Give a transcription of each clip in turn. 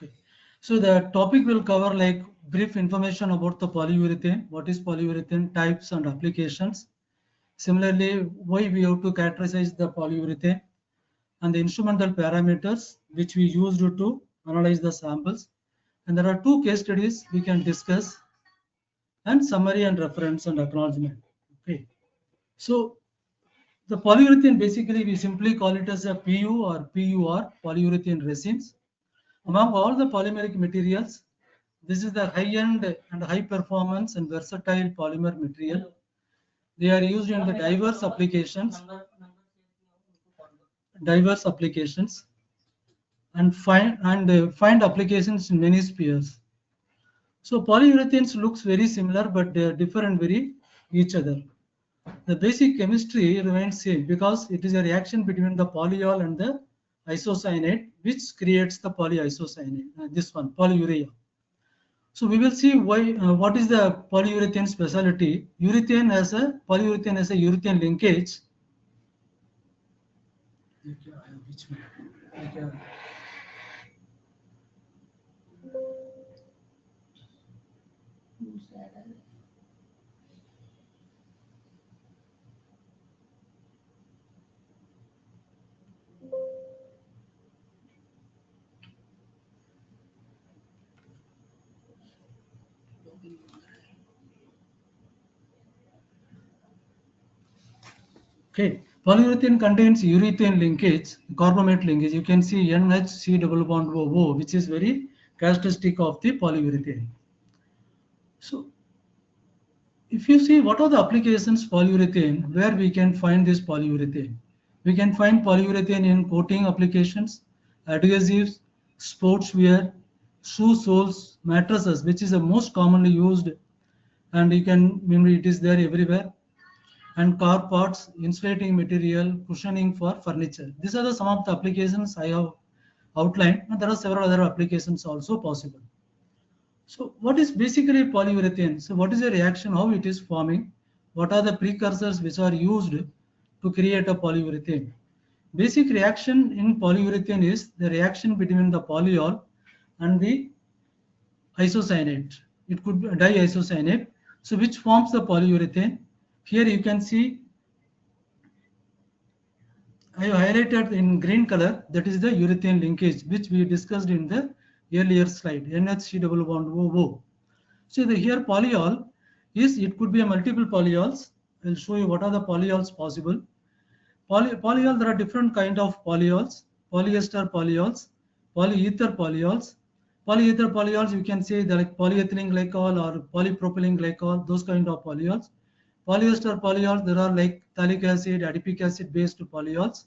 Okay. So the topic will cover like brief information about the polyurethane, what is polyurethane, types and applications. Similarly, why we have to characterize the polyurethane and the instrumental parameters which we used to analyze the samples. And there are two case studies we can discuss, and summary and reference and acknowledgement. Okay. So the polyurethane, basically we simply call it as a PU or PUR, polyurethane resins. Among all the polymeric materials, this is the high-end and high-performance and versatile polymer material. They are used in the diverse applications, and find applications in many spheres. So polyurethanes looks very similar, but they differ and vary each other. The basic chemistry remains same because it is a reaction between the polyol and the isocyanate, which creates the polyisocyanate, this one, polyurea. So we will see why. What is the polyurethane specialty? Polyurethane has a urethane linkage. Okay, polyurethane contains urethane linkage, carbamate linkage. You can see NHC double bond OO, which is very characteristic of the polyurethane. So, if you see what are the applications polyurethane, where we can find this polyurethane? We can find polyurethane in coating applications, adhesives, sportswear, shoe soles, mattresses, which is the most commonly used, and you can remember it is there everywhere, and car parts, insulating material, cushioning for furniture. These are some of the applications I have outlined, and there are several other applications also possible. So what is basically polyurethane? So what is the reaction, how it is forming? What are the precursors which are used to create a polyurethane? Basic reaction in polyurethane is the reaction between the polyol and the isocyanate. It could be a diisocyanate. So which forms the polyurethane? Here you can see I have highlighted in green color, that is the urethane linkage, which we discussed in the earlier slide, NHC double bond OO. So here polyol is, it could be a multiple polyols. I will show you what are the polyols possible. Polyol, there are different kind of polyols, polyester polyols, polyether polyols. Polyether polyols, you can say they're like polyethylene glycol or polypropylene glycol, those kind of polyols. Polyester polyols, there are like phthalic acid, adipic acid based polyols.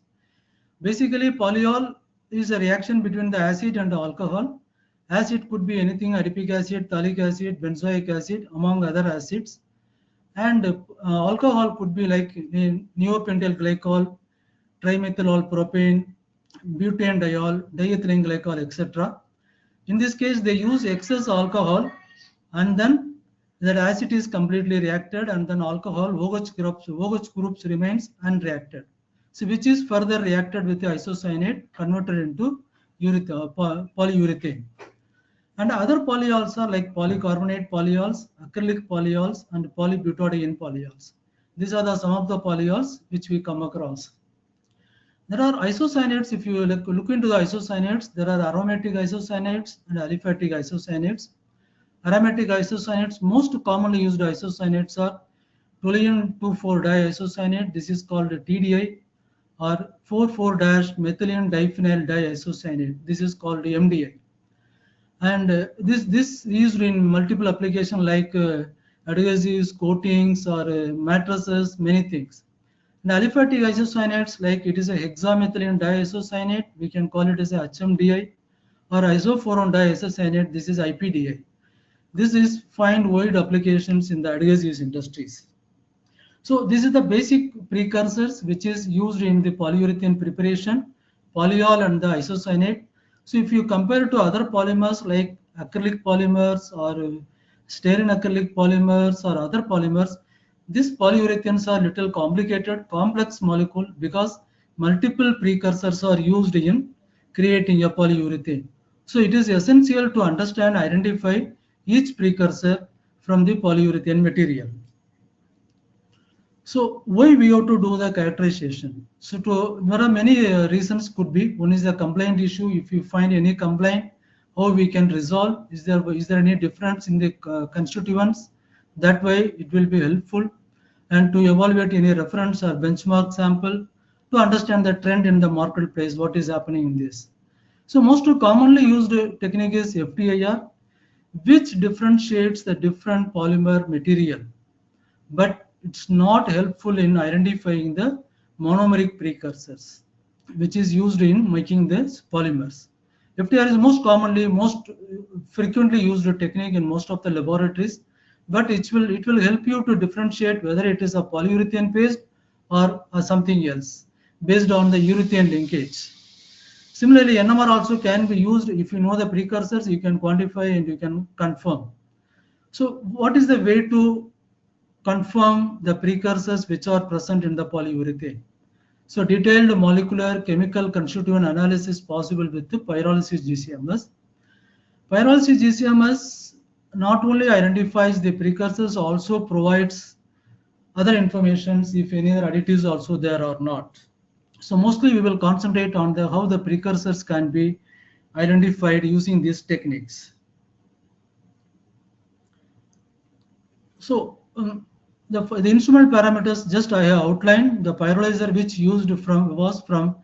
Basically, polyol is a reaction between the acid and the alcohol. Acid could be anything, adipic acid, phthalic acid, benzoic acid, among other acids. And alcohol could be like neopentyl glycol, trimethylol propane, butanediol, diethylene glycol, etc. In this case, they use excess alcohol, and then that acid is completely reacted, and then alcohol OH groups remains unreacted. So which is further reacted with the isocyanate, converted into polyurethane. And other polyols are like polycarbonate polyols, acrylic polyols, and polybutadiene polyols. These are some of the polyols which we come across. There are isocyanates. If you look into the isocyanates, there are aromatic isocyanates and aliphatic isocyanates. Aromatic isocyanates, most commonly used isocyanates are toluene 2,4-diisocyanate. This is called TDI, or 4,4-methylene diphenyl diisocyanate. This is called MDI. And this is used in multiple applications like adhesives, coatings, or mattresses, many things. And aliphatic isocyanates, like it is a hexamethylene diisocyanate, we can call it as a HMDI, or isophorone diisocyanate, this is IPDI. This is find wide applications in the adhesives industries. So this is the basic precursors which is used in the polyurethane preparation, polyol and the isocyanate. So if you compare it to other polymers like acrylic polymers or styrene acrylic polymers or other polymers, these polyurethanes are little complicated, complex molecule, because multiple precursors are used in creating a polyurethane. So it is essential to understand, identify each precursor from the polyurethane material. So why we have to do the characterization? So there are many reasons could be. One is the complaint issue. If you find any complaint, how we can resolve? Is there any difference in the constituents? That way it will be helpful. And to evaluate any reference or benchmark sample to understand the trend in the marketplace, what is happening in this. So most commonly used technique is FTIR, which differentiates the different polymer material, but it's not helpful in identifying the monomeric precursors, which is used in making these polymers. FTIR is most frequently used technique in most of the laboratories, but it will help you to differentiate whether it is a polyurethane paste or something else based on the urethane linkage. Similarly, NMR also can be used. If you know the precursors, you can quantify and you can confirm. So what is the way to confirm the precursors which are present in the polyurethane? So detailed molecular chemical constituent analysis possible with the pyrolysis GCMS. Pyrolysis GCMS not only identifies the precursors, also provides other informations if any other additives also there or not. So mostly we will concentrate on how the precursors can be identified using these techniques. So the instrument parameters just I have outlined. The pyrolyzer which was from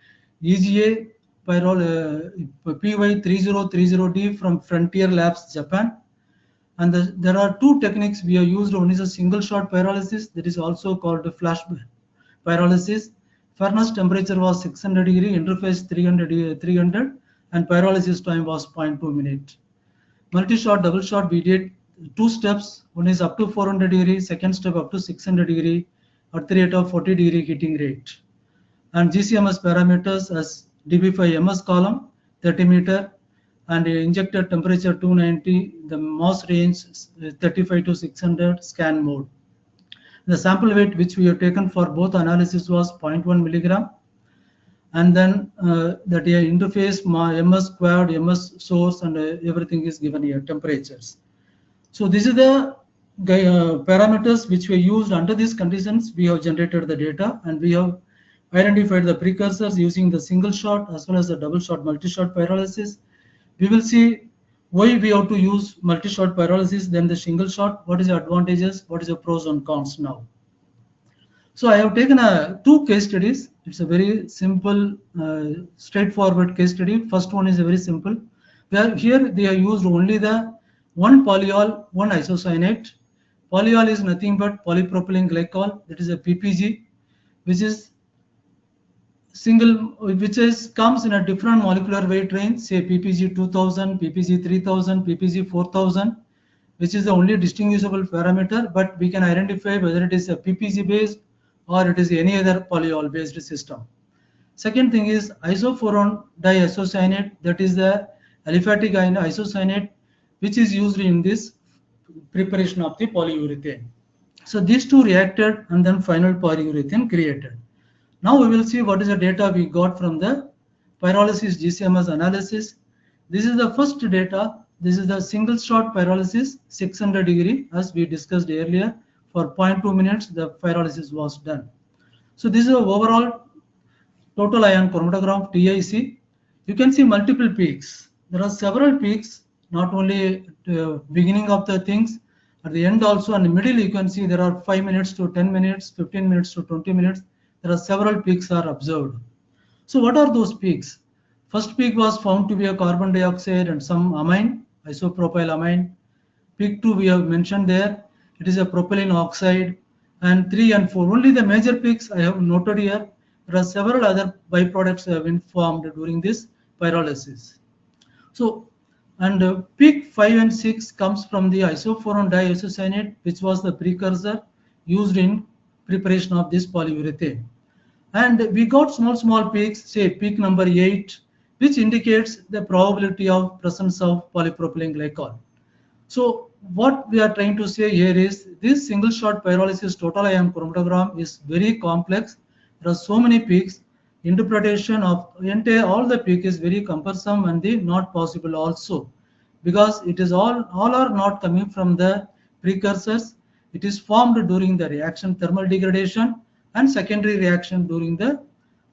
EGA PY-3030D from Frontier Labs, Japan. And there are two techniques we have used. One is a single shot pyrolysis, that is also called the flash pyrolysis. Furnace temperature was 600 degree, interface 300, and pyrolysis time was 0.2 minutes. Multi-shot, double shot, we did two steps. One is up to 400 degree, second step up to 600 degree at the rate of 40 degree heating rate. And GCMS parameters as dB5 column, 30 meter, and injected temperature 290, the mass range 35 to 600, scan mode. The sample weight which we have taken for both analysis was 0.1 milligram. And then that interface, MS squared, MS source, and everything is given here, temperatures. So this is the parameters which we used. Under these conditions, we have generated the data, and we have identified the precursors using the single shot as well as the double shot, multi-shot pyrolysis. We will see why we have to use multi-shot pyrolysis then the single shot. What is the advantages? What is the pros and cons now? So I have taken two case studies. It's a very simple, straightforward case study. First one is a very simple. Where here they are used only the one polyol, one isocyanate. Polyol is nothing but polypropylene glycol. That is a PPG, which is comes in a different molecular weight range, say PPG 2000, PPG 3000, PPG 4000, which is the only distinguishable parameter, but we can identify whether it is a PPG based or it is any other polyol based system. Second thing is isophorone diisocyanate, that is the aliphatic isocyanate, which is used in this preparation of the polyurethane. So these two reacted and then final polyurethane created. Now we will see what is the data we got from the pyrolysis GCMS analysis. This is the first data. This is the single shot pyrolysis, 600 degree, as we discussed earlier. For 0.2 minutes, the pyrolysis was done. So this is the overall total ion chromatogram, TIC. You can see multiple peaks. There are several peaks, not only the beginning of the things, at the end also, and the middle you can see there are 5 minutes to 10 minutes, 15 minutes to 20 minutes. There are several peaks are observed. So what are those peaks? First peak was found to be a carbon dioxide and some amine, isopropyl amine. Peak 2 we have mentioned there. It is a propylene oxide. And 3 and 4, only the major peaks I have noted here. There are several other byproducts have been formed during this pyrolysis. So, and peak 5 and 6 comes from the isophorone diisocyanate, which was the precursor used in preparation of this polyurethane. And we got small peaks, say peak number 8, which indicates the probability of presence of polypropylene glycol. So what we are trying to say here is this single shot pyrolysis total ion chromatogram is very complex. There are so many peaks. interpretation of entire all the peak is very cumbersome and the not possible also, because it is all are not coming from the precursors. It is formed during the reaction thermal degradation and secondary reaction during the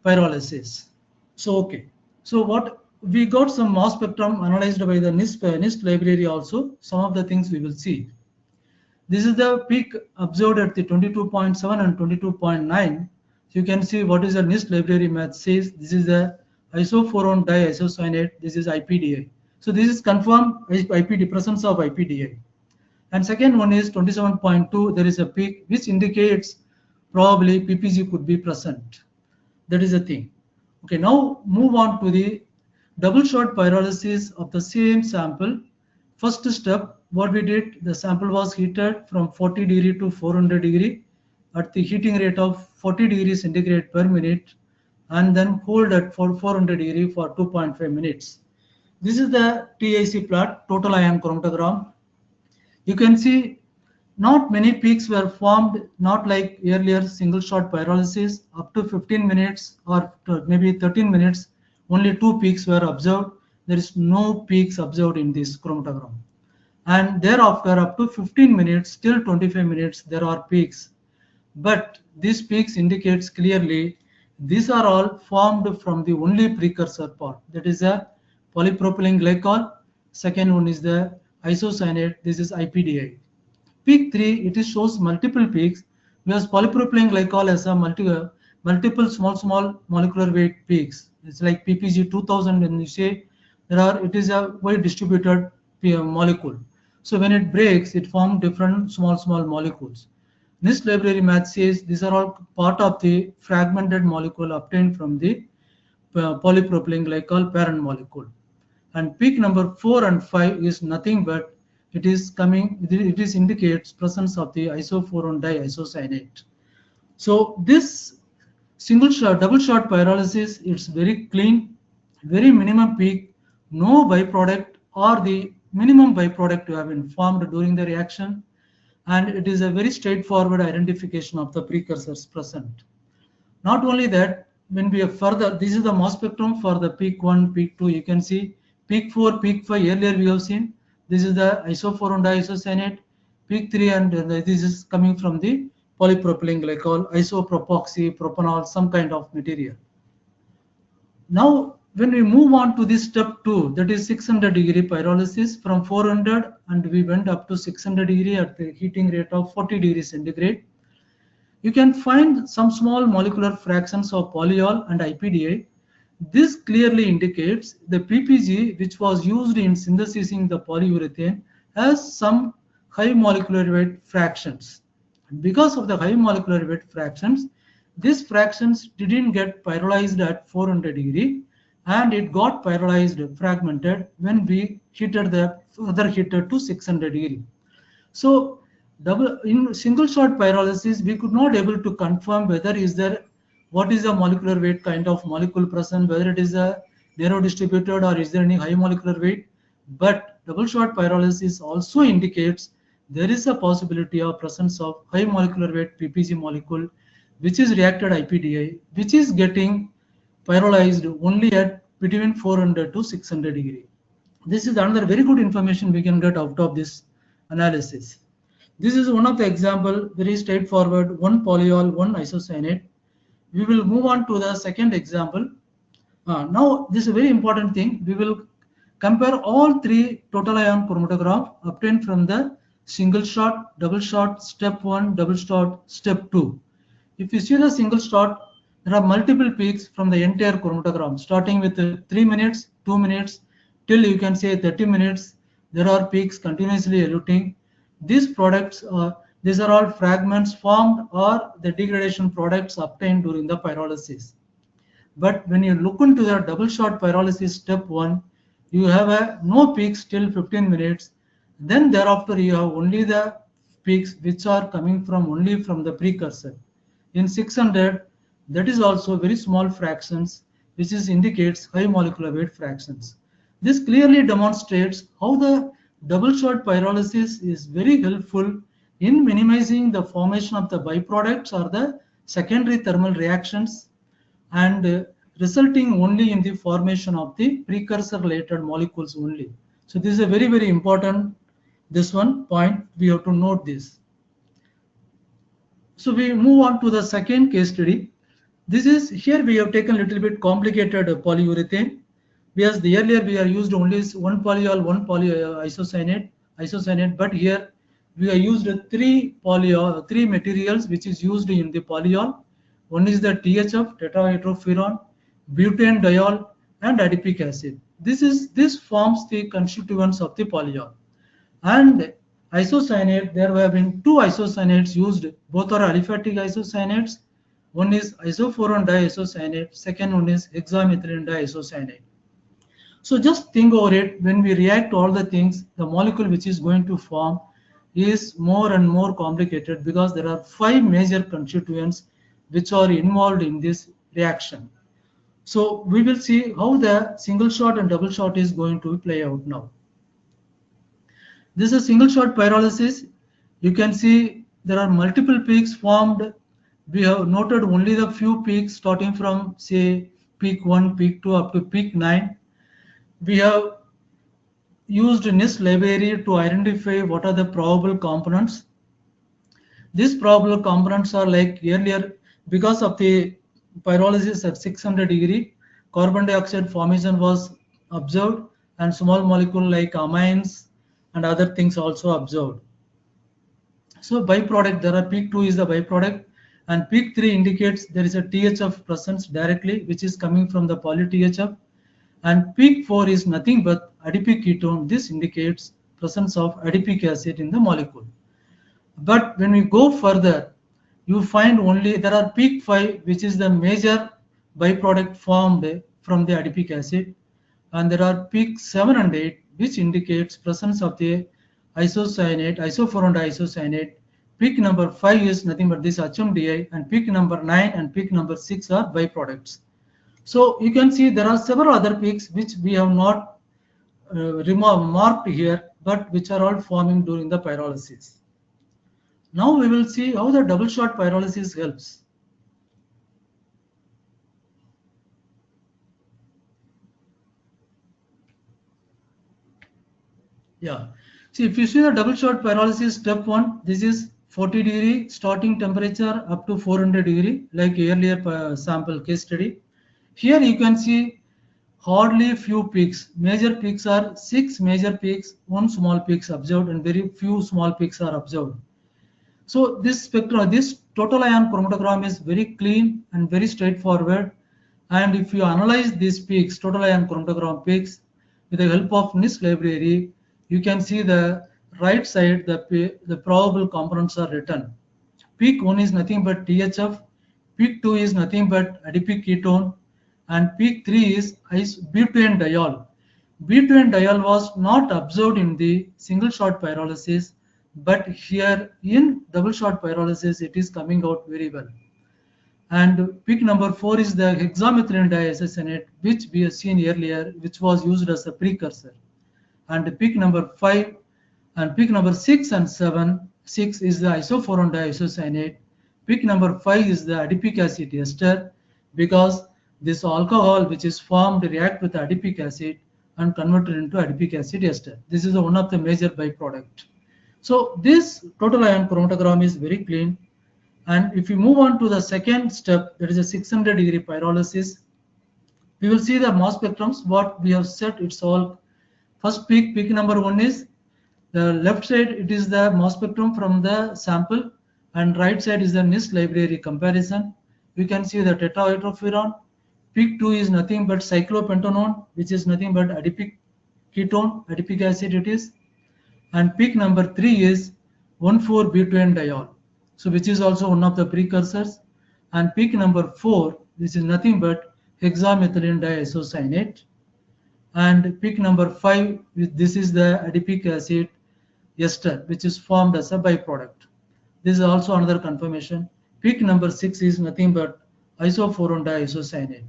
pyrolysis. So okay, so what we got some mass spectrum analyzed by the NIST library also. Some of the things we will see. This is the peak observed at the 22.7 and 22.9. So you can see what is the NIST library math says. This is the isophorone diisocyanate. This is IPDA. So this is confirmed IPD presence of IPDA. And second one is 27.2. There is a peak which indicates probably PPG could be present. That is the thing. Okay, now move on to the double shot pyrolysis of the same sample. First step, what we did, the sample was heated from 40 degree to 400 degree at the heating rate of 40 degrees centigrade per minute, and then hold at 400 degree for 2.5 minutes. This is the TIC plot, total ion chromatogram. You can see not many peaks were formed, not like earlier single shot pyrolysis. Up to 15 minutes or maybe 13 minutes, only 2 peaks were observed. There is no peaks observed in this chromatogram. And thereafter, up to 15 minutes till 25 minutes, there are peaks. But these peaks indicates clearly these are all formed from the only precursor part. That is a polypropylene glycol. Second one is the isocyanate. This is IPDA. Peak 3, it shows multiple peaks, whereas polypropylene glycol has a multiple small molecular weight peaks. It's like PPG 2000 when you say it is a wide distributed molecule. So when it breaks, it forms different small molecules. This library math says these are all part of the fragmented molecule obtained from the polypropylene glycol parent molecule. And peak number 4 and 5 is nothing but it indicates presence of the isophorone diisocyanate. So this double shot pyrolysis, it's very clean, very minimum peak, no byproduct or the minimum byproduct to have been formed during the reaction, and it is a very straightforward identification of the precursors present. Not only that, when we have further, this is the mass spectrum for the peak 1, peak 2, you can see peak 4, peak 5 earlier we have seen. This is the isophorone diisocyanate, peak 3, and this is coming from the polypropylene glycol, isopropoxy, propanol, some kind of material. Now, when we move on to this step 2, that is 600 degree pyrolysis from 400, and we went up to 600 degree at the heating rate of 40 degrees centigrade. You can find some small molecular fractions of polyol and IPDA. This clearly indicates the PPG, which was used in synthesizing the polyurethane, has some high molecular weight fractions. Because of the high molecular weight fractions, these fractions didn't get pyrolyzed at 400 degree, and it got pyrolyzed, fragmented when we further heated to 600 degree. So in single shot pyrolysis, we could not able to confirm whether what is the molecular weight kind of molecule present, whether it is a narrow distributed or is there any high molecular weight. But double shot pyrolysis also indicates there is a possibility of presence of high molecular weight PPG molecule, which is reacted IPDA, which is getting pyrolyzed only at between 400 to 600 degree. This is another very good information we can get out of this analysis. This is one of the example, very straightforward, one polyol, one isocyanate. We will move on to the second example. Now, this is a very important thing. We will compare all 3 total ion chromatogram obtained from the single shot, double shot, step 1, double shot, step 2. If you see the single shot, there are multiple peaks from the entire chromatogram, starting with 3 minutes, 2 minutes, till you can say 30 minutes. There are peaks continuously eluting. These products these are all fragments formed or the degradation products obtained during the pyrolysis. But when you look into the double shot pyrolysis step 1, you have no peaks till 15 minutes. Then thereafter you have only the peaks which are coming only from the precursor. In 600, that is also very small fractions, which indicates high molecular weight fractions. This clearly demonstrates how the double shot pyrolysis is very helpful in minimizing the formation of the byproducts or the secondary thermal reactions, and resulting only in the formation of the precursor related molecules only. So this is a very, very important, this one point, we have to note this. So we move on to the second case study. This is, here we have taken a little bit complicated polyurethane, because the earlier we are used only one polyol, one isocyanate, but here we are used three materials which is used in the polyol. One is the THF, tetrahydrofuran, butanediol, and adipic acid. This forms the constituents of the polyol. And isocyanate, there have been two isocyanates used. Both are aliphatic isocyanates. One is isophorone diisocyanate, second one is hexamethylene diisocyanate. So just think over it. When we react to all the things, the molecule which is going to form is more and more complicated, because there are 5 major constituents which are involved in this reaction. So we will see how the single shot and double shot is going to play out now. This is single shot pyrolysis. You can see there are multiple peaks formed. We have noted only the few peaks starting from, say, peak 1, peak 2 up to peak 9. We have used NIST library to identify what are the probable components. These probable components are like earlier, because of the pyrolysis at 600 degree, carbon dioxide formation was observed, and small molecule like amines and other things also observed. So byproduct, there are peak 2 is the byproduct, and peak 3 indicates there is a THF presence directly, which is coming from the poly THF, and peak 4 is nothing but adipic ketone. This indicates presence of adipic acid in the molecule. But when we go further, you find only there are peak 5, which is the major byproduct formed from the adipic acid, and there are peak 7 and 8, which indicates presence of the isocyanate, isophorone diisocyanate. Peak number 5 is nothing but this HMDI, and peak number 9 and peak number 6 are byproducts. So you can see there are several other peaks which we have not marked here, but which are all forming during the pyrolysis. Now we will see how the double shot pyrolysis helps. Yeah. See, if you see the double shot pyrolysis step 1, this is 40 degree starting temperature up to 400 degree, like earlier sample case study. Here you can see hardly few peaks. Major peaks are 6 major peaks, 1 small peaks observed, and very few small peaks are observed. So this spectrum, this total ion chromatogram is very clean and very straightforward. And if you analyze these peaks, total ion chromatogram peaks, with the help of NIST library, you can see the right side, the probable components are written. Peak 1 is nothing but THF, peak 2 is nothing but adipic ketone, and peak 3 is butanediol. Butanediol was not observed in the single shot pyrolysis, but here in double shot pyrolysis it is coming out very well. And peak number 4 is the hexamethylene diisocyanate, which we have seen earlier, which was used as a precursor. And peak number 5 and peak number 6 and 7, 6 is the isophorone diisocyanate. Peak number 5 is the adipic acid ester, because this alcohol which is formed react with adipic acid and converted into adipic acid ester. This is one of the major byproduct. So this total ion chromatogram is very clean. And if you move on to the second step, that is a 600 degree pyrolysis, we will see the mass spectrums. What we have set, it's all first peak number 1 is the left side, it is the mass spectrum from the sample, and right side is the NIST library comparison. You can see the tetrahydrofuran. Peak 2 is nothing but cyclopentanone, which is nothing but adipic ketone, adipic acid it is. And peak number 3 is 1,4-butanediol, so which is also one of the precursors. And peak number 4, this is nothing but hexamethylene diisocyanate. And peak number 5, this is the adipic acid ester, which is formed as a byproduct. This is also another confirmation. Peak number 6 is nothing but isophorone diisocyanate.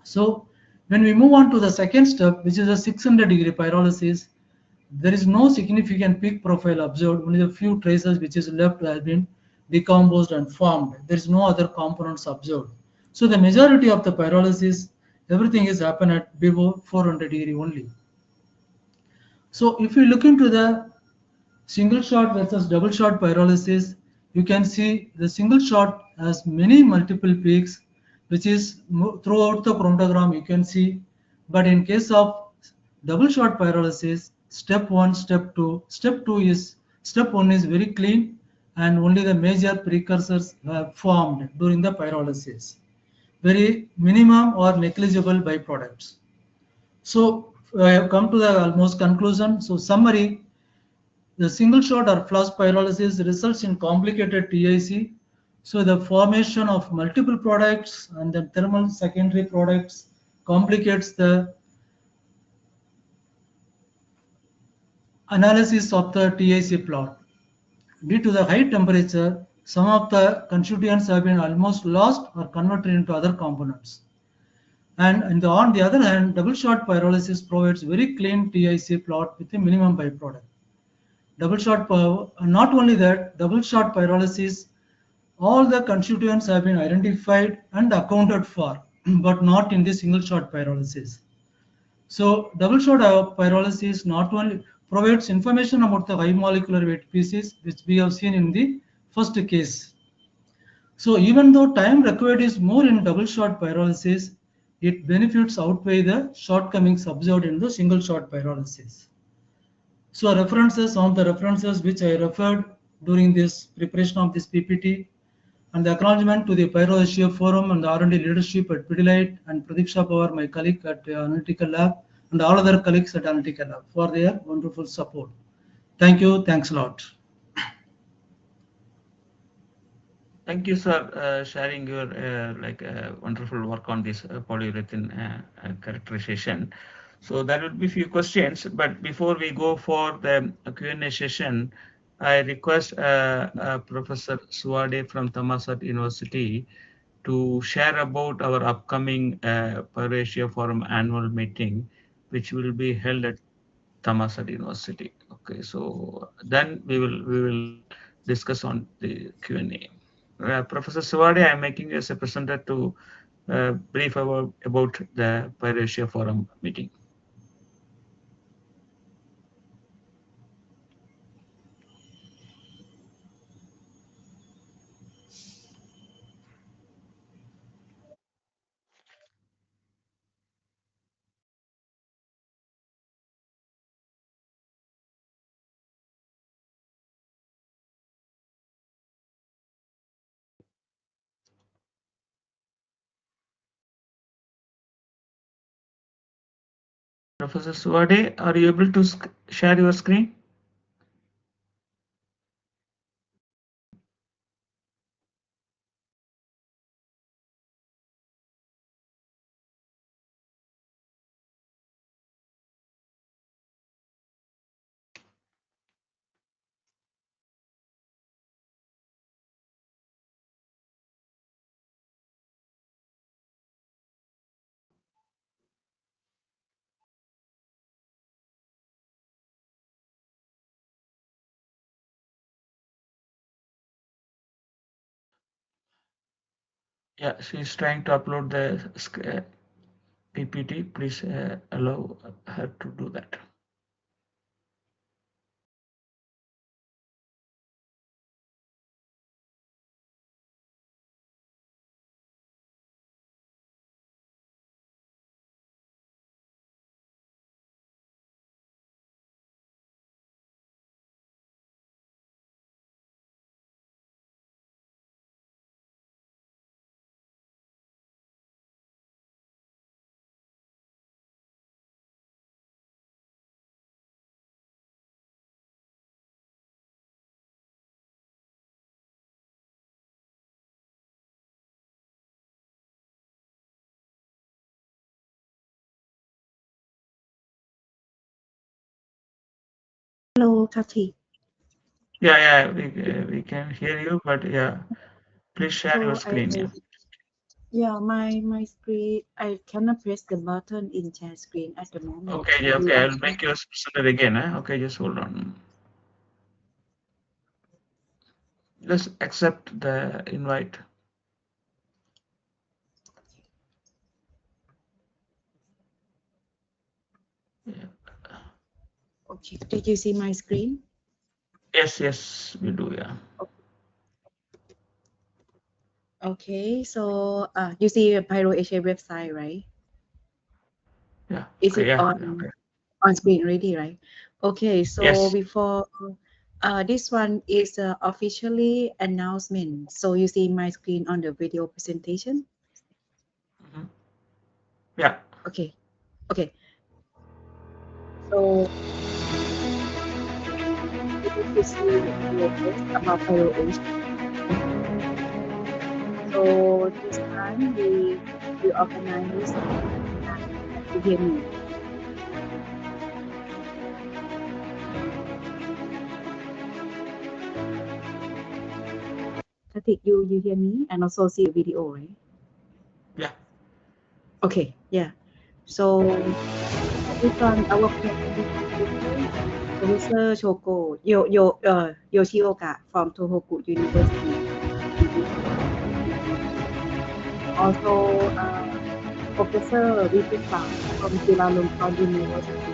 So when we move on to the second step, which is a 600 degree pyrolysis, there is no significant peak profile observed. Only the few traces which is left have been decomposed and formed. There is no other components observed. So the majority of the pyrolysis everything is happen at below 400 degree only. So if you look into the single shot versus double shot pyrolysis, you can see the single shot has many multiple peaks, which is throughout the chromatogram you can see. But in case of double shot pyrolysis, step one, step one is very clean, and only the major precursors have formed during the pyrolysis. Very minimum or negligible byproducts. So I have come to the almost conclusion. So summary, the single shot or flash pyrolysis results in complicated TIC. So the formation of multiple products and the thermal secondary products complicates the analysis of the TIC plot. Due to the high temperature, some of the constituents have been almost lost or converted into other components. And on the other hand, double shot pyrolysis provides very clean TIC plot with a minimum byproduct. Not only that, double shot pyrolysis, all the constituents have been identified and accounted for, but not in the single shot pyrolysis. So double shot pyrolysis not only provides information about the high molecular weight species, which we have seen in the first case. So even though time required is more in double shot pyrolysis, its benefits outweigh the shortcomings observed in the single shot pyrolysis. So references, some of the references which I referred during this preparation of this PPT, and the acknowledgement to the Pyro-SEA forum and the R&D leadership at Pidilite and Pradiksha Power, my colleague at Analytical Lab, and all other colleagues at Analytical Lab for their wonderful support. Thank you. Thanks a lot. Thank you, sir, sharing your wonderful work on this polyurethane characterization. So there will be few questions, but before we go for the Q&A session, I request Professor Suwade from Thammasat University to share about our upcoming Pyro-SEA Forum annual meeting, which will be held at Thammasat University. Okay, so then we will discuss on the Q&A. Professor Suwade, I am making you as a presenter to brief about the Pyro-SEA Forum meeting. Professor Suwade, are you able to share your screen? Yeah, she's trying to upload the PPT. Please allow her to do that. Hello, Kathy. Yeah, we can hear you, but yeah, please share your So screen. my screen. I cannot press the button in share screen at the moment. Okay, yeah, okay. I'll make you a presenter again. Okay, just hold on. Just accept the invite. Yeah. Okay, did you see my screen? Yes, we do. Yeah. Okay, so you see a Pyro-SEA website, right? Yeah. Is Okay. it Yeah. on Okay. screen already, right? Okay, so Yes. before this one is officially announcement. So you see my screen on the video presentation. Mhm. Yeah. Okay, okay. So you need to see your post about Pyro-SEA. So this time we organize. You hear me? Katik, you hear me and also see the video, right? Yeah. Okay, yeah. So this one our Professor Shoko Yoshioka from Tohoku University. Also Professor Vipusa from Chulalongkorn University.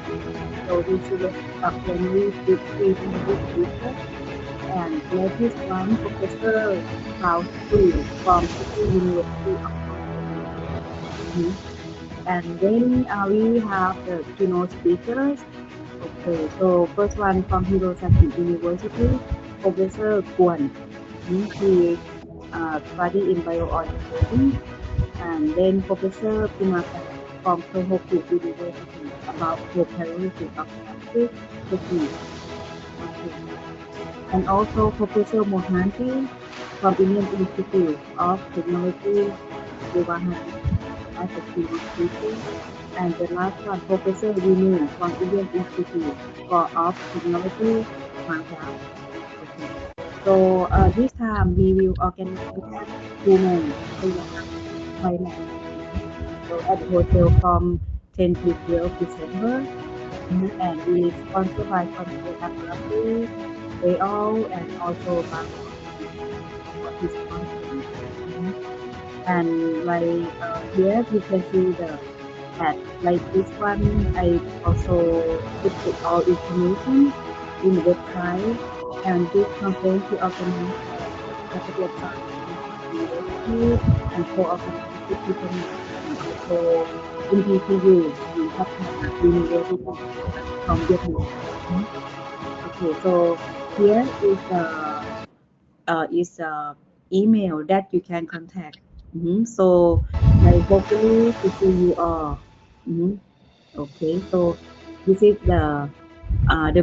So this is a plenary with three plenary speakers. And latest one, Professor Klaus Fu from City University of California. And then we have the keynote speakers. Okay, so first one from Hirosaki University, Professor Kwon. He study in bioengineering. And then Professor Punaka from Tohoku University about co-pyrolysis of plastic techniques. Okay. And also Professor Mohanty from Indian Institute of Technology, Guwahati, as a keynote speaker. And the last one, Professor Vinu from Indian Institute of Technology, Mangla. Okay. So this time we will organize at Kumo, Thailand. So at the hotel from 10 to 12 December. And we sponsored by Control Laboratory, AO, and also Bangkok for this conference. And like here you can see the ad. Like this one, I also put all information in the website. And this conference we organize at the website university and co-organize with people and also in PPU and Patna University from Vietnam. Okay, so here is email that you can contact. So like hopefully to see you all. Okay, so this is the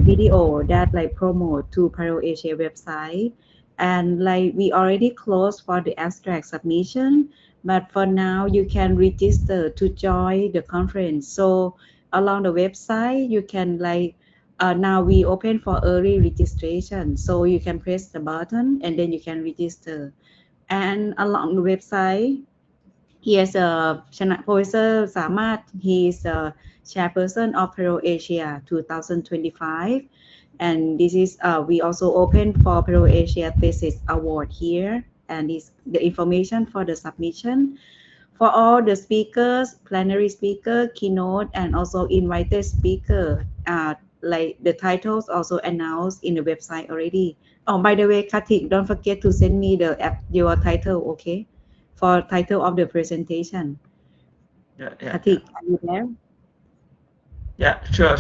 video that like promote to Pyro-SEA website, and like we already closed for the abstract submission, but for now you can register to join the conference. So along the website you can like now we open for early registration, so you can press the button and then you can register. And along the website, here's Professor Samat. He is a chairperson of Pyro-SEA 2025. And this is we also open for Pyro-SEA thesis award here. And this the information for the submission for all the speakers, plenary speaker, keynote, and also invited speaker. Like the titles also announced in the website already. Oh, by the way, Katik, don't forget to send me your title, okay? For title of the presentation. Yeah. Katik, are you there? Yeah. Sure.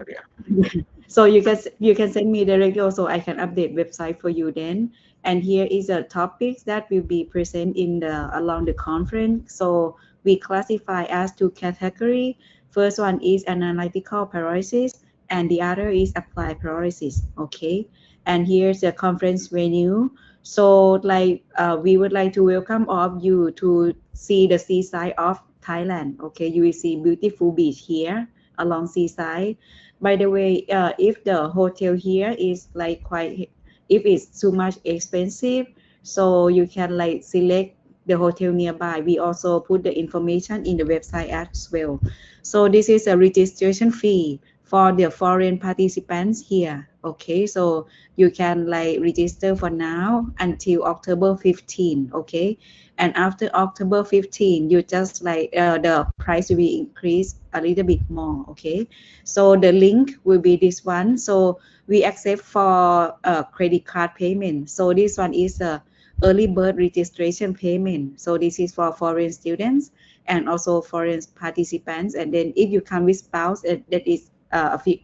Yeah. So you can send me directly also. I can update website for you then. And here is a topics that will be present in the along the conference. So we classify as two category. First one is analytical pyrolysis and the other is applied pyrolysis. Okay. And here's the conference venue. So like we would like to welcome all of you to see the seaside of Thailand. Okay, you will see beautiful beach here along seaside. By the way, if the hotel here is like quite, if it's too much expensive, so you can like select the hotel nearby. We also put the information in the website as well. So this is a registration fee for the foreign participants here. Okay, so you can like register for now until October 15. Okay, and after October 15, you just like the price will be increased a little bit more. Okay, so the link will be this one. So we accept for credit card payment. So this one is a early bird registration payment. So this is for foreign students and also foreign participants. And then if you come with spouse, that is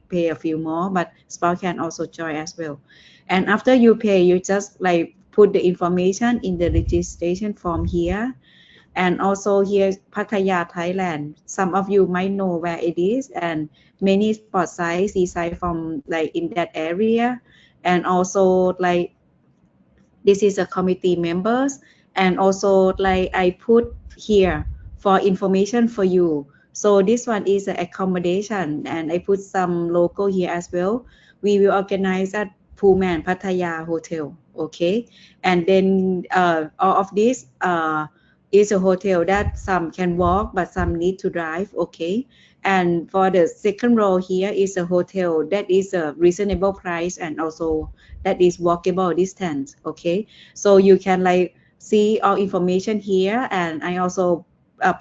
pay a few more, but spouse can also join as well. And after you pay, you just like put the information in the registration form here. And also here, Pattaya, Thailand. Some of you might know where it is, and many sport sites, seaside from like in that area. And also like this is a committee members, and also like I put here for information for you. So this one is an accommodation, and I put some logo here as well. We will organize at Pullman Pattaya Hotel. Okay, and then all of this is a hotel that some can walk but some need to drive. Okay, and for the second row here is a hotel that is a reasonable price and also that is walkable distance. Okay, so you can like see all information here, and I also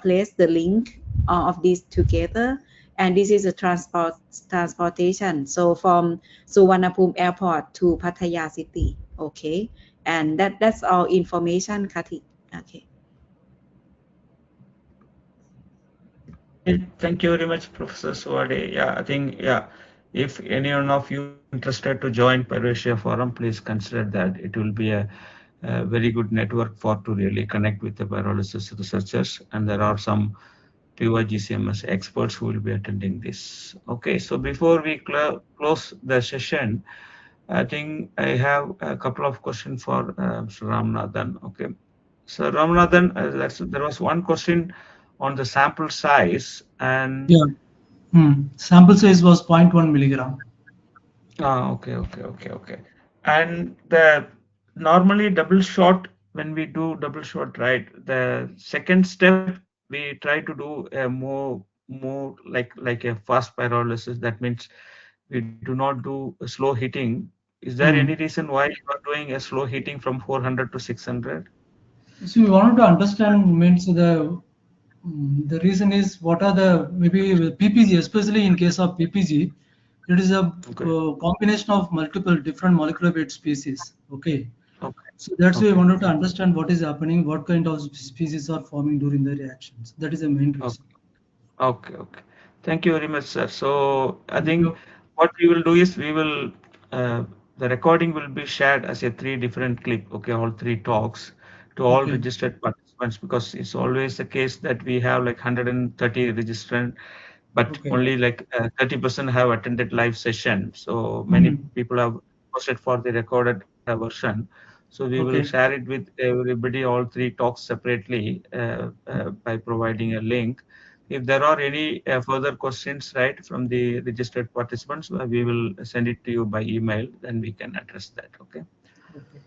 place the link of these together. And this is a transportation, so from Suvarnabhumi airport to Pattaya city. Okay, and that's all information, Kati. Okay. Thank you very much, Professor Suwade. Yeah, I think, yeah, if anyone of you interested to join Pyro-SEA Forum, please consider that. It will be a very good network for to really connect with the pyrolysis researchers. And there are some PY-GCMS experts who will be attending this. Okay, so before we close the session, I think I have a couple of questions for Mr. Ramanathan. Okay, so Ramanathan, there was one question on the sample size, and Yeah. Sample size was 0.1 milligram. Okay. And the normally double shot, when we do double shot, right? The second step we try to do a more like a fast pyrolysis. That means we do not do a slow heating. Is there any reason why you are doing a slow heating from 400 to 600? So we wanted to understand means the reason is what are the maybe PPG, especially in case of PPG, it is a Okay. combination of multiple different molecular weight species. Okay, Okay. so that's why we Okay. wanted to understand what is happening, what kind of species are forming during the reactions. That is the main reason. Okay. Thank you very much, sir. So I Thank think you. what we will do is we will the recording will be shared as a three different clip. Okay, all three talks to all Okay, registered participants, because it's always the case that we have like 130 registrants, but okay. only like 30% have attended live session. So many Mhm. people have posted for the recorded version. So we will Okay, share it with everybody, all three talks separately by providing a link. If there are any further questions, right, from the registered participants, we will send it to you by email, then we can address that. Okay. okay.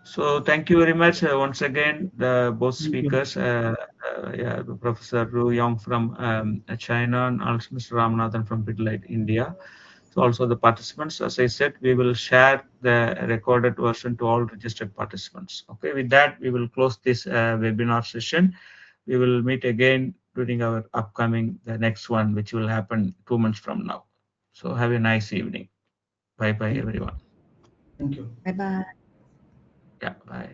So thank you very much once again, the both Thank you. speakers, yeah, Professor Ru Yong from China and also Mr. Ramanathan from Pidlite, India. So also the participants, as I said, we will share the recorded version to all registered participants. Okay, with that, we will close this webinar session. We will meet again during our upcoming, the next one, which will happen 2 months from now. So have a nice evening. Bye, Thank you. everyone. Thank you. Bye bye. Yeah, bye.